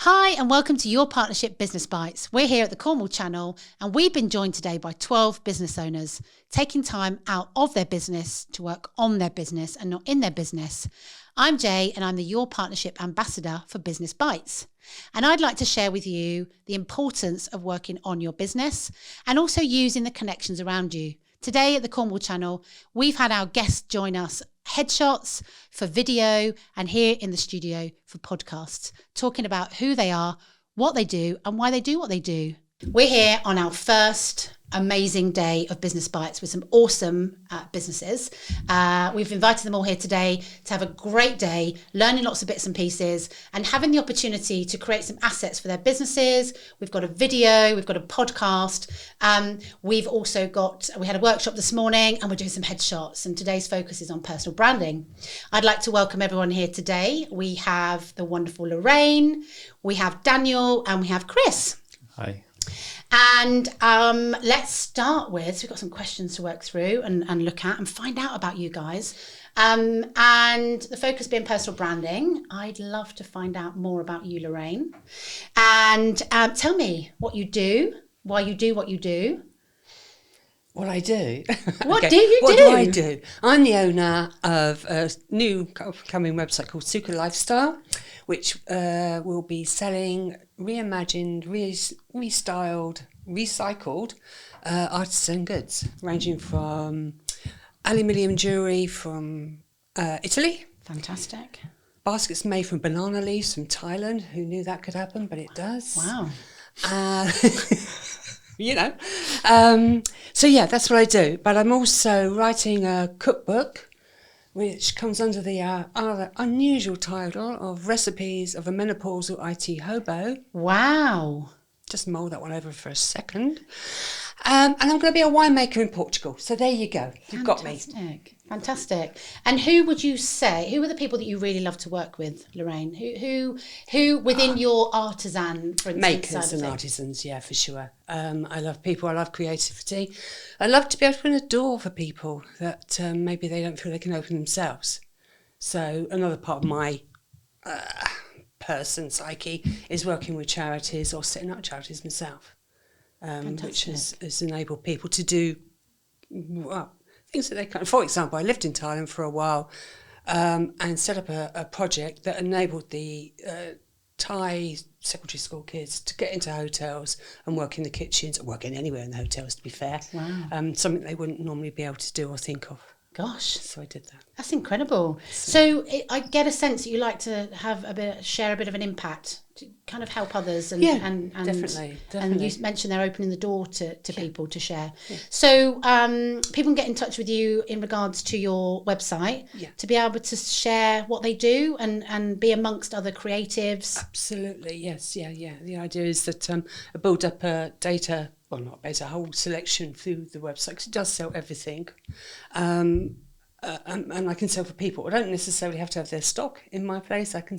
Hi and welcome to Your Partnership Business Bites. We're here at the Cornwall Channel and we've been joined today by 12 business owners taking time out of their business to work on their business and not in their business. I'm Jay and I'm the Your Partnership Ambassador for Business Bites. And I'd like to share with you the importance of working on your business and also using the connections around you. Today at the Cornwall Channel, we've had our guests join us headshots for video and here in the studio for podcasts, talking about who they are, what they do and why they do what they do. We're here on our first amazing day of Business Bites with some awesome businesses. We've invited them all here today to have a great day, learning lots of bits and pieces and having the opportunity to create some assets for their businesses. We've got a video, we've got a podcast. We had a workshop this morning and we're doing some headshots, and today's focus is on personal branding. I'd like to welcome everyone here today. We have the wonderful Lorraine, we have Daniel and we have Chris. Hi. And let's start with, so we've got some questions to work through and look at and find out about you guys. And the focus being personal branding. I'd love to find out more about you, Lorraine. And tell me what you do, why you do what you do. What I do? What Okay. do you What do? do I do? I'm the owner of a new upcoming website called Suka Lifestyle, which will be selling reimagined, restyled, recycled artisan goods, ranging from aluminium jewellery from Italy. Fantastic. Baskets made from banana leaves from Thailand. Who knew that could happen? But it does. Wow. So yeah, that's what I do. But I'm also writing a cookbook, which comes under the rather unusual title of Recipes of a Menopausal IT Hobo. Wow. Just mull that one over for a second. And I'm going to be a winemaker in Portugal. So there you go. You've got me. Fantastic. And who would you say, who are the people that you really love to work with, Lorraine? Who within your artisan, for instance? Makers and artisans, yeah, for sure. I love people. I love creativity. I love to be able to open a door for people that maybe they don't feel they can open themselves. So another part of my psyche is working with charities or setting up charities myself, which has enabled people to do things that they can't. For example, I lived in Thailand for a while and set up a project that enabled the Thai secondary school kids to get into hotels and work in the kitchens, or working anywhere in the hotels, to be fair. Wow. Something they wouldn't normally be able to do or think of. Gosh. So I did that. That's incredible. So I get a sense that you like to have share a bit of an impact, to kind of help others. And definitely. And you mentioned they're opening the door to people to share. Yeah. So people can get in touch with you in regards to your website to be able to share what they do and be amongst other creatives. Absolutely, yes, yeah. The idea is that I build up a whole selection through the website, because it does sell everything. And I can sell for people. I don't necessarily have to have their stock in my place. They can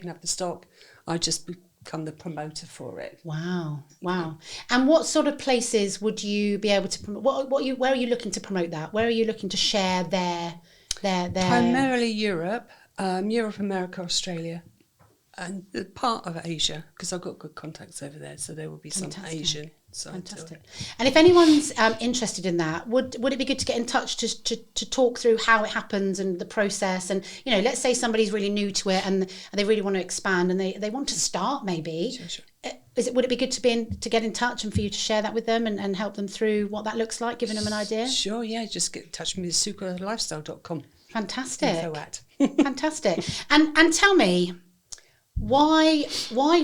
have the stock. I just become the promoter for it. Wow. And what sort of places would you be able to promote? Where are you looking to promote that? Where are you looking to share their Primarily Europe, America, Australia, and part of Asia, because I've got good contacts over there, so there will be some Asian. Fantastic. And if anyone's interested in that, would it be good to get in touch to talk through how it happens and the process? And let's say somebody's really new to it and they really want to expand and they want to start maybe. Sure. Would it be good to get in touch and for you to share that with them and help them through what that looks like, giving them an idea? Sure, yeah. Just get in touch with me at sukalifestyle.com. Fantastic. Fantastic. And tell me, why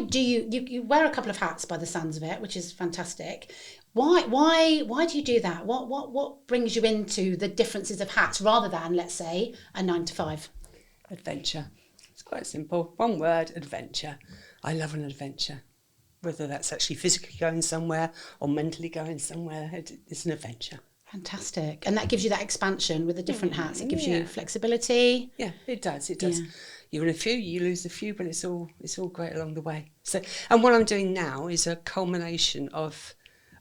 do you wear a couple of hats by the sounds of it, which is fantastic. Why do you do that? What brings you into the differences of hats rather than, let's say, a 9 to 5? Adventure. It's quite simple. One word, adventure. I love an adventure. Whether that's actually physically going somewhere or mentally going somewhere, it's an adventure. Fantastic. And that gives you that expansion with the different hats. It gives you flexibility. Yeah, it does. Yeah. You win a few, you lose a few, but it's all great along the way. So, and what I'm doing now is a culmination of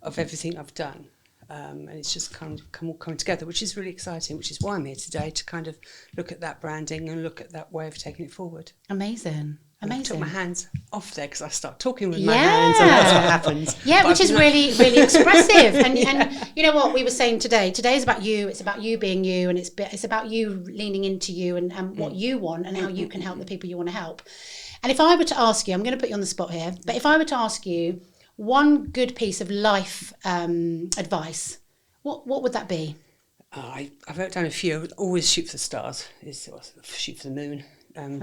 everything I've done. And it's just kind of coming together, which is really exciting, which is why I'm here today, to kind of look at that branding and look at that way of taking it forward. Amazing. And I took my Amazing. hands off there because I start talking with my hands, and that's what happens. Yeah, But which I've is been really, really expressive. And you know what we were saying today? Today's about you. It's about you being you, and it's about you leaning into you and what you want and how you can help the people you want to help. And if I were to ask you, I'm going to put you on the spot here, but if I were to ask you one good piece of life advice, what would that be? I wrote down a few. Always shoot for the stars. Shoot for the moon.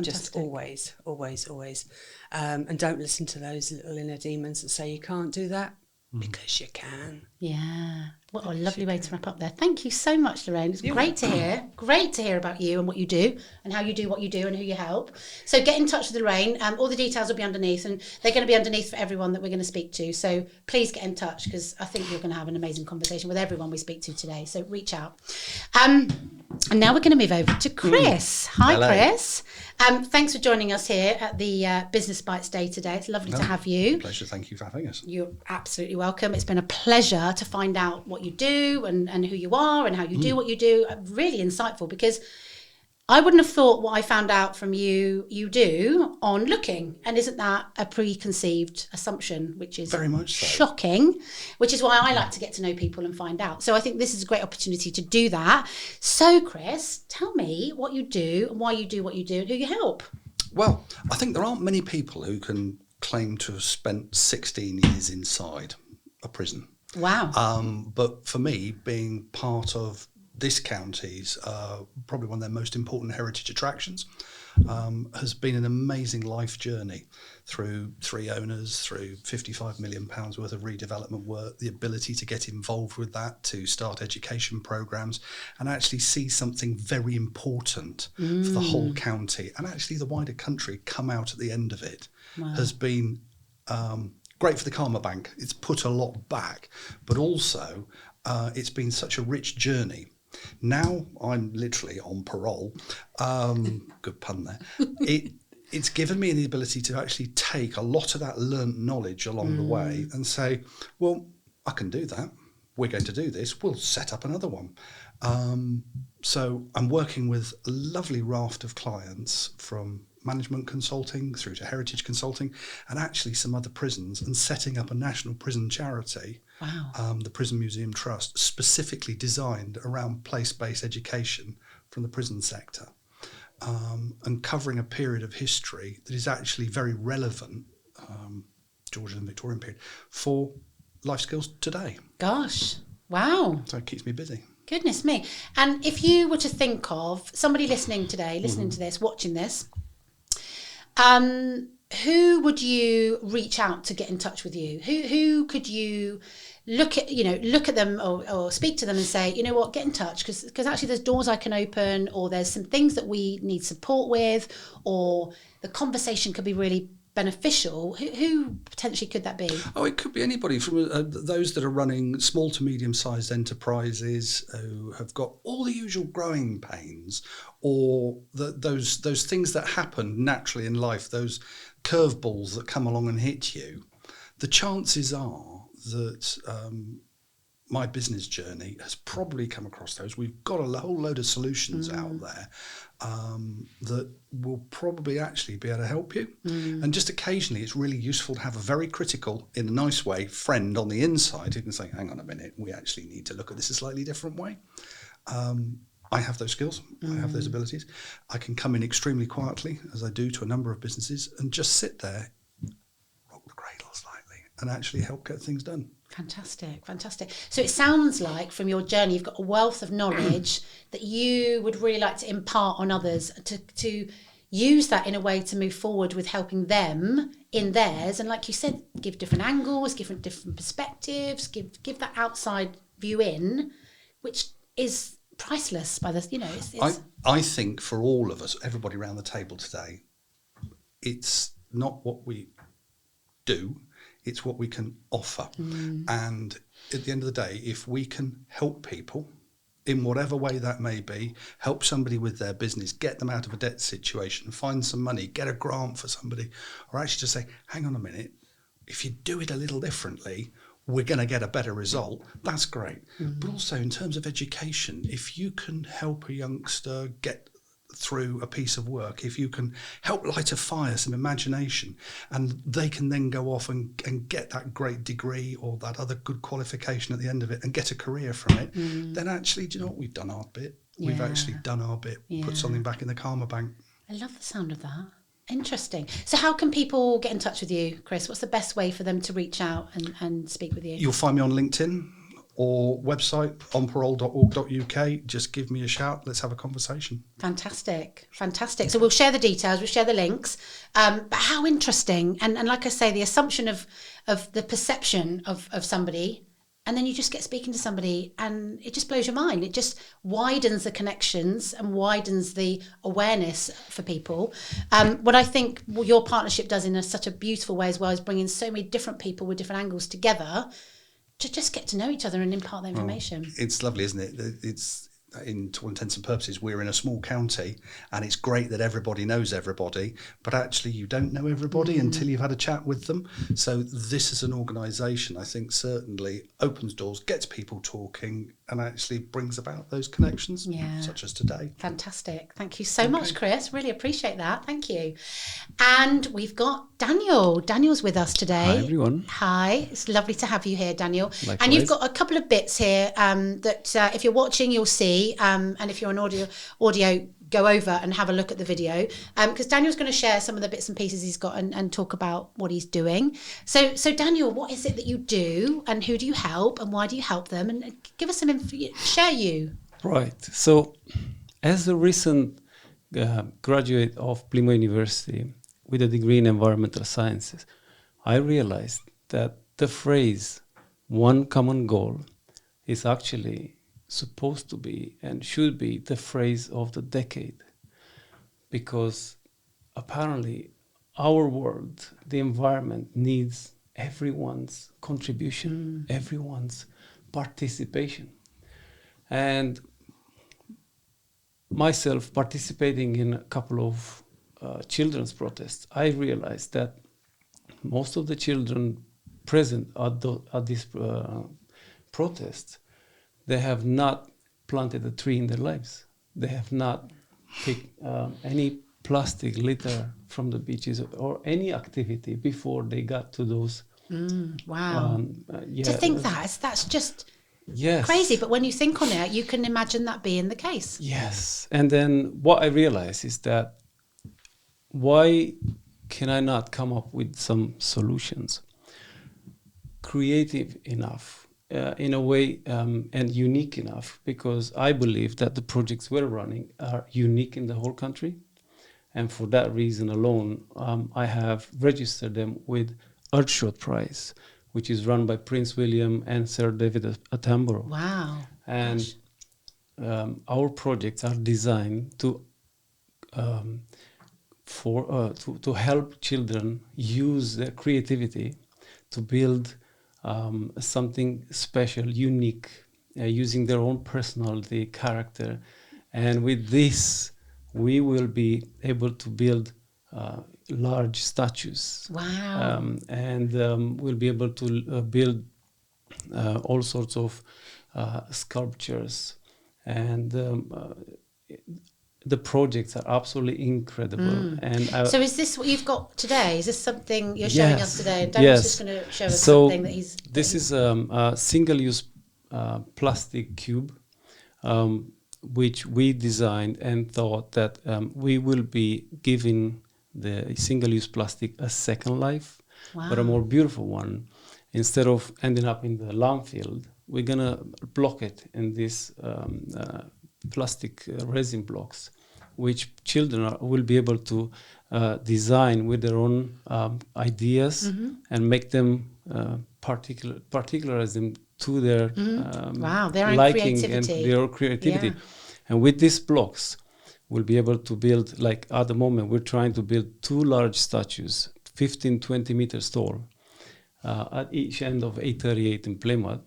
Just Fantastic. always. And don't listen to those little inner demons that say you can't do that, because you can. Yeah. What a lovely way to wrap up there. Thank you so much, Lorraine. It's great to hear. Great to hear about you and what you do and how you do what you do and who you help. So get in touch with Lorraine. All the details will be underneath, and they're going to be underneath for everyone that we're going to speak to. So please get in touch, because I think you're going to have an amazing conversation with everyone we speak to today. So reach out. And now we're going to move over to Chris. Hi, Hello. Chris. Thanks for joining us here at the Business Bites Day today. It's lovely to have you. Pleasure. Thank you for having us. You're absolutely welcome. It's been a pleasure to find out what you do and who you are and how you do what you do. Really insightful, because I wouldn't have thought what I found out from you do on looking. And isn't that a preconceived assumption, which is Very much so. shocking, which is why I like to get to know people and find out. So I think this is a great opportunity to do that. So Chris, tell me what you do and why you do what you do and who you help. Well, I think there aren't many people who can claim to have spent 16 years inside a prison. Wow. But for me, being part of this county's probably one of their most important heritage attractions, has been an amazing life journey through 3 owners, through £55 million worth of redevelopment work, the ability to get involved with that, to start education programmes and actually see something very important for the whole county and actually the wider country come out at the end of it has been great for the Karma Bank. It's put a lot back, but also it's been such a rich journey. Now I'm literally on parole. Good pun there. It's given me the ability to actually take a lot of that learnt knowledge along the way and say, well, I can do that. We're going to do this. We'll set up another one. So I'm working with a lovely raft of clients, from management consulting through to heritage consulting and actually some other prisons, and setting up a national prison charity. Wow. The Prison Museum Trust, specifically designed around place-based education from the prison sector, and covering a period of history that is actually very relevant, Georgian and Victorian period, for life skills today. Gosh. Wow. So it keeps me busy. Goodness me. And if you were to think of somebody listening today, listening to this, watching this, who would you reach out to get in touch with you? Who could you look at them or speak to them and say, you know what, get in touch, because actually there's doors I can open, or there's some things that we need support with, or the conversation could be really beneficial. Who potentially could that be? Oh, it could be anybody from those that are running small to medium-sized enterprises who have got all the usual growing pains, or those things that happen naturally in life, those curveballs that come along and hit you. The chances are that my business journey has probably come across those. We've got a whole load of solutions out there that will probably actually be able to help you. And just occasionally it's really useful to have a very critical, in a nice way, friend on the inside who can say, hang on a minute, we actually need to look at this a slightly different way. I have those skills, I have those abilities. I can come in extremely quietly, as I do to a number of businesses, and just sit there, rock the cradle slightly, and actually help get things done. Fantastic. So it sounds like from your journey, you've got a wealth of knowledge that you would really like to impart on others, to use that in a way to move forward with helping them in theirs. And like you said, give different angles, give different perspectives, give that outside view in, which is priceless by this, it's I think for all of us, everybody around the table today, it's not what we do, it's what we can offer. And at the end of the day, if we can help people in whatever way that may be, help somebody with their business, get them out of a debt situation, find some money, get a grant for somebody, or actually just say, hang on a minute, if you do it a little differently, we're going to get a better result, that's great. But also in terms of education, if you can help a youngster get through a piece of work, if you can help light a fire, some imagination, and they can then go off and get that great degree or that other good qualification at the end of it and get a career from it, then actually, do you know what? We've done our bit. We've Yeah. actually done our bit, Yeah. put something back in the karma bank. I love the sound of that. Interesting. So how can people get in touch with you, Chris? What's the best way for them to reach out and speak with you? You'll find me on LinkedIn or website, onparole.org.uk. Just give me a shout. Let's have a conversation. Fantastic. So we'll share the details, we'll share the links. But how interesting. And like I say, the assumption of the perception of somebody, and then you just get speaking to somebody and it just blows your mind. It just widens the connections and widens the awareness for people. What I think your partnership does in such a beautiful way as well is bringing so many different people with different angles together to just get to know each other and impart the information. It's lovely, isn't it? It's, to all intents and purposes, we're in a small county, and it's great that everybody knows everybody, but actually you don't know everybody until you've had a chat with them. So this is an organisation, I think, certainly opens doors, gets people talking, and actually brings about those connections, such as today. Fantastic. Thank you so much, Chris. Really appreciate that. Thank you. And we've got Daniel. Daniel's with us today. Hi, everyone. Hi. It's lovely to have you here, Daniel. Likewise. And you've got a couple of bits here that if you're watching, you'll see. And if you're on audio, go over and have a look at the video, because Daniel's going to share some of the bits and pieces he's got and talk about what he's doing. So Daniel, what is it that you do, and who do you help, and why do you help them? And give us some share you. Right. So, as a recent graduate of Plymouth University with a degree in environmental sciences, I realized that the phrase "one common goal" is actually supposed to be and should be the phrase of the decade, because apparently our world, the environment, needs everyone's contribution, everyone's participation. And myself participating in a couple of children's protests, I realized that most of the children present at these protests, they have not planted a tree in their lives. They have not picked any plastic litter from the beaches or any activity before they got to those. Wow. To think that's just crazy. But when you think on it, you can imagine that being the case. Yes. And then what I realized is that why can I not come up with some solutions? Creative enough. In a way, and unique enough, because I believe that the projects we're running are unique in the whole country. And for that reason alone, I have registered them with Earthshot Prize, which is run by Prince William and Sir David Attenborough. Wow. And our projects are designed to help children use their creativity to build something special, unique, using their own personality, character. And with this, we will be able to build large statues. Wow. We'll be able to build all sorts of sculptures. And the projects are absolutely incredible. So is this what you've got today? Is this something you're showing us today? And Daniel's just going to show us something that he's... This is a single-use plastic cube, which we designed and thought that we will be giving the single-use plastic a second life, but a more beautiful one. Instead of ending up in the landfill, we're going to block it in this plastic resin blocks, which children will be able to design with their own ideas and make them particularize them to their their liking creativity. and their creativity. Yeah. And with these blocks, we'll be able to build, like at the moment, we're trying to build 2 large statues, 15, 20 meters tall, at each end of 838 in Plymouth,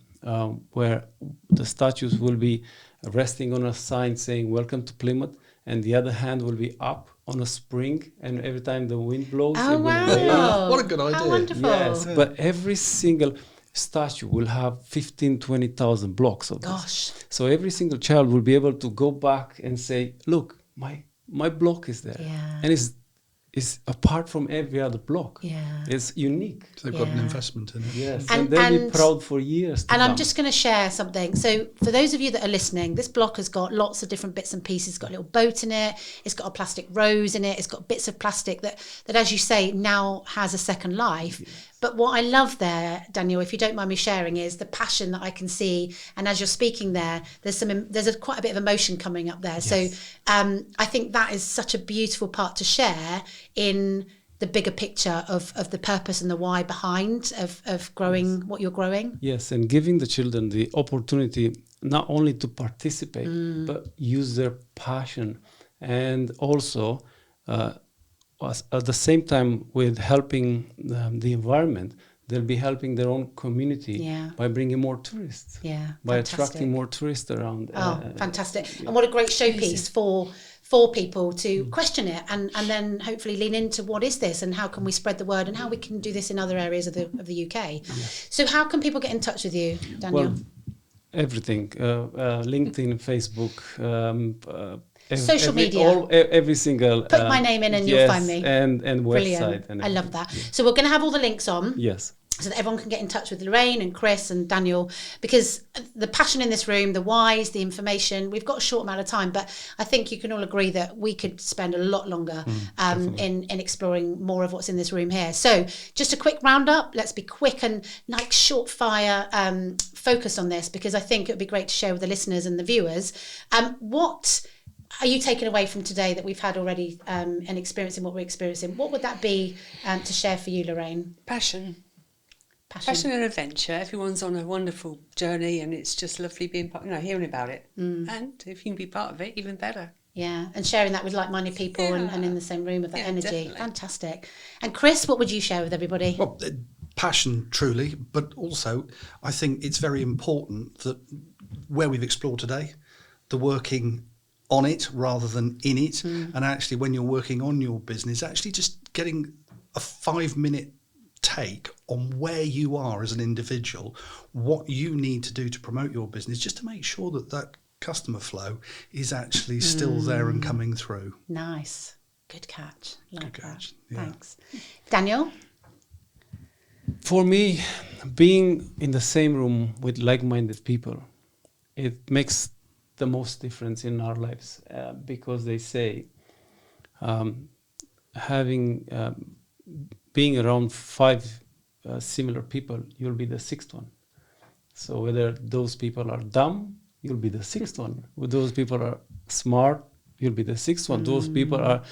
where the statues will be resting on a sign saying "Welcome to Plymouth," and the other hand will be up on a spring, and every time the wind blows, it will wave. What a good idea. How wonderful. Yes, but every single statue will have 15, 20,000 blocks of this. Gosh. So every single child will be able to go back and say, "Look, my block is there, Yeah. and it's apart from every other block. Yeah. It's unique. So they've got an Yeah. investment in it. Yes, And- and they'll be and- proud for years to And I'm come. just going to share something. So for those of you that are listening, this block has got lots of different bits and pieces. It's got a little boat in it. It's got a plastic rose in it. It's got bits of plastic that as you say, now has a second life. Yes. But what I love there, Daniel, if you don't mind me sharing, is the passion that I can see. And as you're speaking there, there's quite a bit of emotion coming up there. Yes. So I think that is such a beautiful part to share in the bigger picture of the purpose and the why behind of growing what you're growing. Yes, and giving the children the opportunity not only to participate, but use their passion. And also, at the same time with helping the environment, they'll be helping their own community by bringing more tourists. Yeah, by fantastic. Attracting more tourists around. Fantastic. And what a great showpiece for people to question it and then hopefully lean into what is this and how can we spread the word and how we can do this in other areas of the UK. Yes. So how can people get in touch with you, Daniel? Well, everything. LinkedIn, Facebook, social media. Every single. Put my name in and you'll find me. And Brilliant. website. And I love that. Yeah. So we're going to have all the links on. Yes. So that everyone can get in touch with Lorraine and Chris and Daniel, because the passion in this room, the whys, the information, we've got a short amount of time, but I think you can all agree that we could spend a lot longer in exploring more of what's in this room here. So just a quick roundup. Let's be quick and like short fire focus on this, because I think it would be great to share with the listeners and the viewers. What are you taking away from today that we've had already and experiencing what we're experiencing? What would that be to share for you, Lorraine? Passion and adventure. Everyone's on a wonderful journey, and it's just lovely being part, hearing about it. And if you can be part of it, even better. Yeah, and sharing that with like-minded people and in the same room with that energy. Definitely. Fantastic. And Chris, what would you share with everybody? Well, passion, truly, but also I think it's very important that where we've explored today, the working on it rather than in it, and actually when you're working on your business, actually just getting a 5-minute take on where you are as an individual, what you need to do to promote your business, just to make sure that customer flow is actually still there and coming through. Nice. Good catch. Like Good catch. That. Yeah. Thanks. Daniel? For me, being in the same room with like-minded people, it makes the most difference in our lives, because they say being around 5 similar people, you'll be the 6th one. So whether those people are dumb, you'll be the 6th one. When those people are smart, you'll be the 6th one. Those people are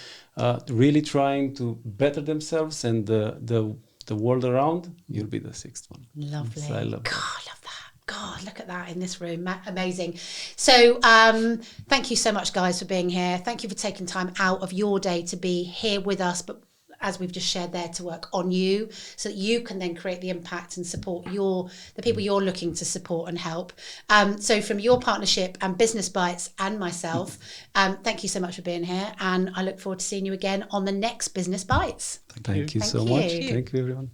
really trying to better themselves and the world around, you'll be the 6th one. Lovely. So I love God, that. I love that. God, look at that in this room. Amazing. So thank you so much, guys, for being here. Thank you for taking time out of your day to be here with us, but as we've just shared there, to work on you so that you can then create the impact and support the people you're looking to support and help. So from your partnership and Business Bites and myself, thank you so much for being here. And I look forward to seeing you again on the next Business Bites. Thank you Thank so you. much. Thank you, everyone.